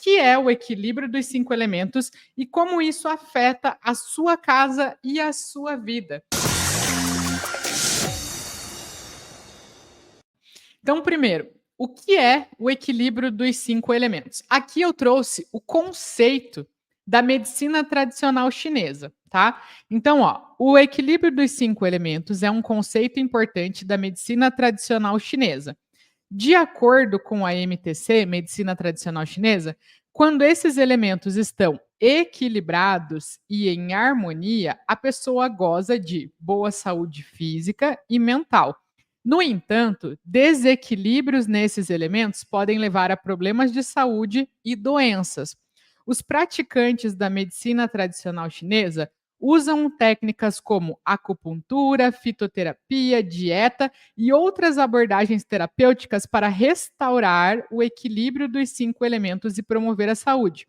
que é o equilíbrio dos 5 elementos e como isso afeta a sua casa e a sua vida. Então, primeiro, o que é o equilíbrio dos 5 elementos? Aqui eu trouxe o conceito da medicina tradicional chinesa, tá? Então, o equilíbrio dos 5 elementos é um conceito importante da medicina tradicional chinesa. De acordo com a MTC, Medicina Tradicional Chinesa, quando esses elementos estão equilibrados e em harmonia, a pessoa goza de boa saúde física e mental. No entanto, desequilíbrios nesses elementos podem levar a problemas de saúde e doenças. Os praticantes da medicina tradicional chinesa usam técnicas como acupuntura, fitoterapia, dieta e outras abordagens terapêuticas para restaurar o equilíbrio dos 5 elementos e promover a saúde.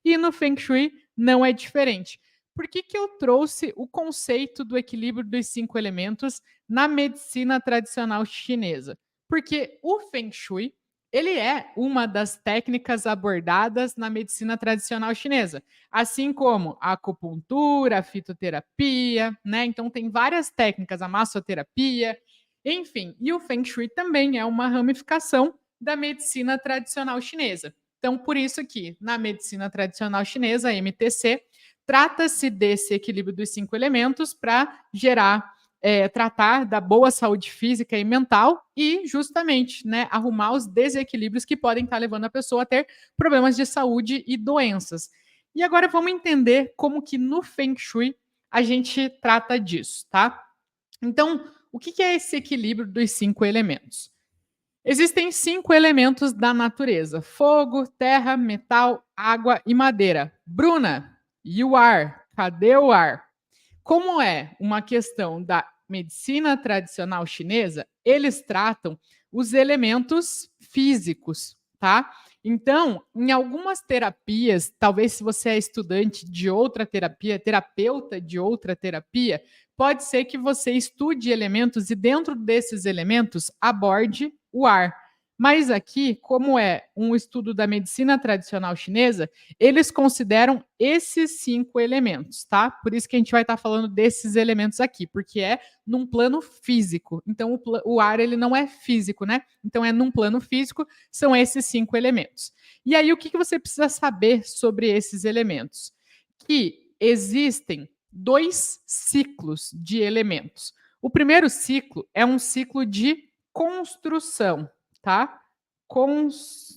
E no Feng Shui não é diferente. Por que eu trouxe o conceito do equilíbrio dos 5 elementos na medicina tradicional chinesa? Porque o Feng Shui ele é uma das técnicas abordadas na medicina tradicional chinesa, assim como a acupuntura, a fitoterapia, né? Então tem várias técnicas, a massoterapia, enfim. E o Feng Shui também é uma ramificação da medicina tradicional chinesa. Então, por isso que na medicina tradicional chinesa, a MTC, trata-se desse equilíbrio dos 5 elementos para tratar da boa saúde física e mental e justamente, né, arrumar os desequilíbrios que podem estar levando a pessoa a ter problemas de saúde e doenças. E agora vamos entender como que no Feng Shui a gente trata disso, tá? Então, o que é esse equilíbrio dos 5 elementos? Existem 5 elementos da natureza: fogo, terra, metal, água e madeira. Bruna, e o ar? Cadê o ar? Como é uma questão da medicina tradicional chinesa, eles tratam os elementos físicos, tá? Então, em algumas terapias, talvez se você é estudante de outra terapia, terapeuta de outra terapia, pode ser que você estude elementos e dentro desses elementos aborde o ar. Mas aqui, como é um estudo da medicina tradicional chinesa, eles consideram esses 5 elementos, tá? Por isso que a gente vai estar falando desses elementos aqui, porque é num plano físico. Então, o ar ele não é físico, né? Então, é num plano físico, são esses 5 elementos. E aí, o que você precisa saber sobre esses elementos? Que existem 2 ciclos de elementos. O primeiro ciclo é um ciclo de construção, tá? Construção.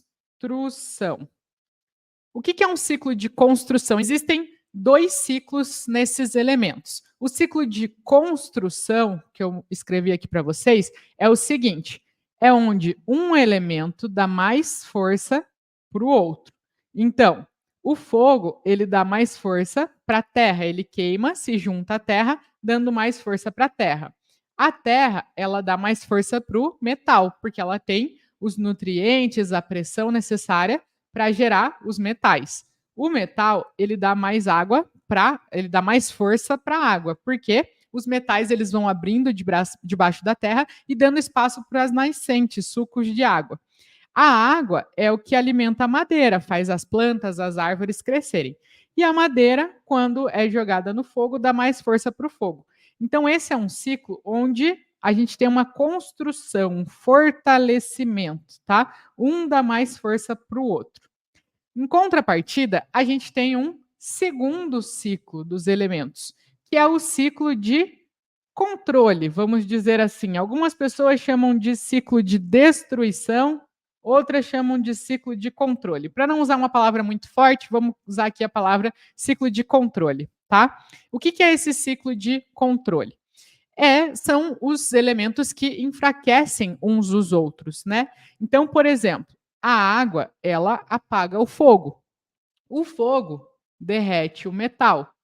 O que é um ciclo de construção? Existem 2 ciclos nesses elementos. O ciclo de construção, que eu escrevi aqui para vocês, é o seguinte: é onde um elemento dá mais força para o outro. Então, o fogo, ele dá mais força para a terra, ele queima, se junta à terra, dando mais força para a terra. A terra, ela dá mais força para o metal, porque ela tem os nutrientes, a pressão necessária para gerar os metais. O metal, ele dá mais ele dá mais força para a água, porque os metais eles vão abrindo debaixo da terra e dando espaço para as nascentes, sucos de água. A água é o que alimenta a madeira, faz as plantas, as árvores crescerem. E a madeira, quando é jogada no fogo, dá mais força para o fogo. Então, esse é um ciclo onde a gente tem uma construção, um fortalecimento, tá? Um dá mais força para o outro. Em contrapartida, a gente tem um segundo ciclo dos elementos, que é o ciclo de controle, vamos dizer assim. Algumas pessoas chamam de ciclo de destruição, outras chamam de ciclo de controle. Para não usar uma palavra muito forte, vamos usar aqui a palavra ciclo de controle, tá? O que é esse ciclo de controle? São os elementos que enfraquecem uns os outros, né? Então, por exemplo, a água, ela apaga o fogo. O fogo derrete o metal.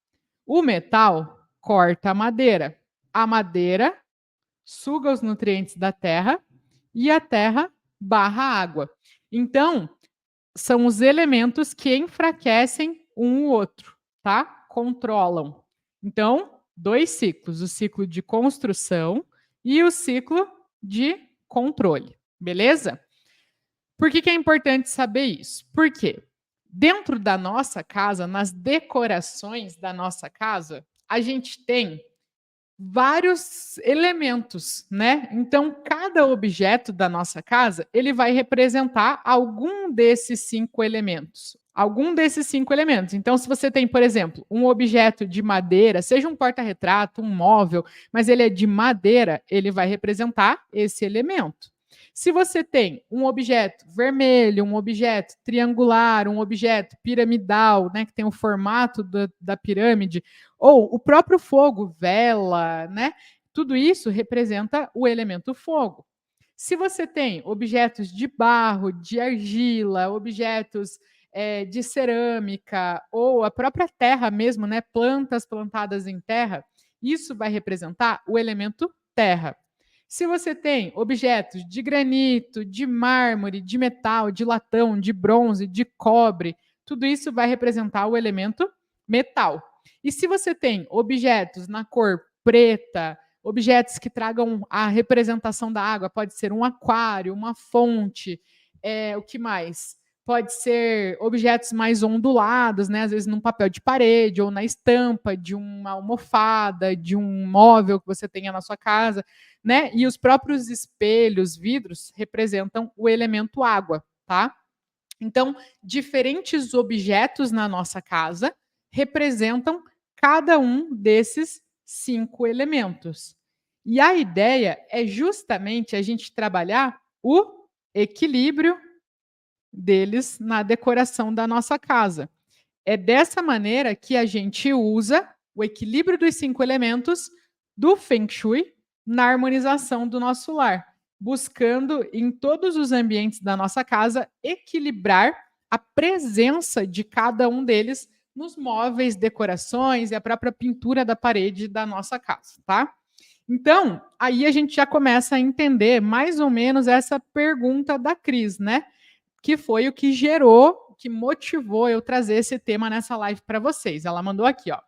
O metal corta a madeira. A madeira suga os nutrientes da terra e a terra barra a água. Então, são os elementos que enfraquecem um o outro, tá? Controlam. Então, 2 ciclos, o ciclo de construção e o ciclo de controle, beleza? Por que é importante saber isso? Porque Dentro da nossa casa, nas decorações da nossa casa, a gente tem vários elementos, né? Então, cada objeto da nossa casa, ele vai representar algum desses 5 elementos. Algum desses 5 elementos. Então, se você tem, por exemplo, um objeto de madeira, seja um porta-retrato, um móvel, mas ele é de madeira, ele vai representar esse elemento. Se você tem um objeto vermelho, um objeto triangular, um objeto piramidal, né, que tem o formato da pirâmide, ou o próprio fogo, vela, né? Tudo isso representa o elemento fogo. Se você tem objetos de barro, de argila, objetos de cerâmica, ou a própria terra mesmo, né? Plantas plantadas em terra, isso vai representar o elemento terra. Se você tem objetos de granito, de mármore, de metal, de latão, de bronze, de cobre, tudo isso vai representar o elemento metal. E se você tem objetos na cor preta, objetos que tragam a representação da água, pode ser um aquário, uma fonte, o que mais? Pode ser objetos mais ondulados, né? Às vezes num papel de parede ou na estampa de uma almofada, de um móvel que você tenha na sua casa, né? E os próprios espelhos, vidros, representam o elemento água, tá? Então, diferentes objetos na nossa casa representam cada um desses 5 elementos. E a ideia é justamente a gente trabalhar o equilíbrio deles na decoração da nossa casa. É dessa maneira que a gente usa o equilíbrio dos 5 elementos do Feng Shui na harmonização do nosso lar, buscando em todos os ambientes da nossa casa equilibrar a presença de cada um deles nos móveis, decorações e a própria pintura da parede da nossa casa, tá? Então, aí a gente já começa a entender mais ou menos essa pergunta da Cris, né? Que foi o que gerou, que motivou eu trazer esse tema nessa live para vocês. Ela mandou aqui, ó.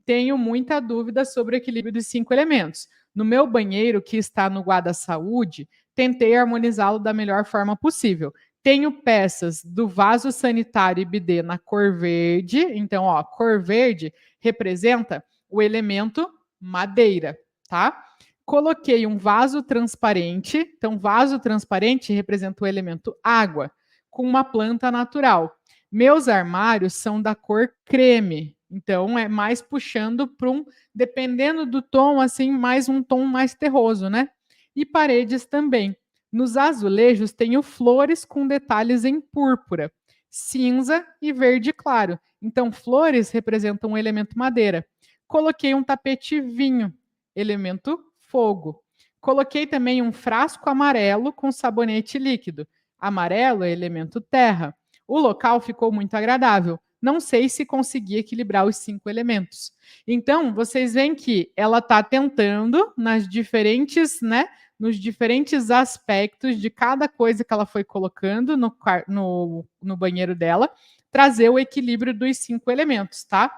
Tenho muita dúvida sobre o equilíbrio dos 5 elementos. No meu banheiro, que está no Guarda Saúde, tentei harmonizá-lo da melhor forma possível. Tenho peças do vaso sanitário e bidê na cor verde. Então, ó, cor verde representa o elemento madeira, tá? Coloquei um vaso transparente. Então, vaso transparente representa o elemento água, com uma planta natural. Meus armários são da cor creme, então é mais puxando para dependendo do tom, assim, mais um tom mais terroso, né? E paredes também. Nos azulejos tenho flores com detalhes em púrpura, cinza e verde claro. Então, flores representam o elemento madeira. Coloquei um tapete vinho, elemento fogo. Coloquei também um frasco amarelo com sabonete líquido. Amarelo é elemento terra. O local ficou muito agradável. Não sei se consegui equilibrar os 5 elementos. Então, vocês veem que ela está tentando, nas diferentes, né, nos diferentes aspectos de cada coisa que ela foi colocando no banheiro dela, trazer o equilíbrio dos 5 elementos, tá?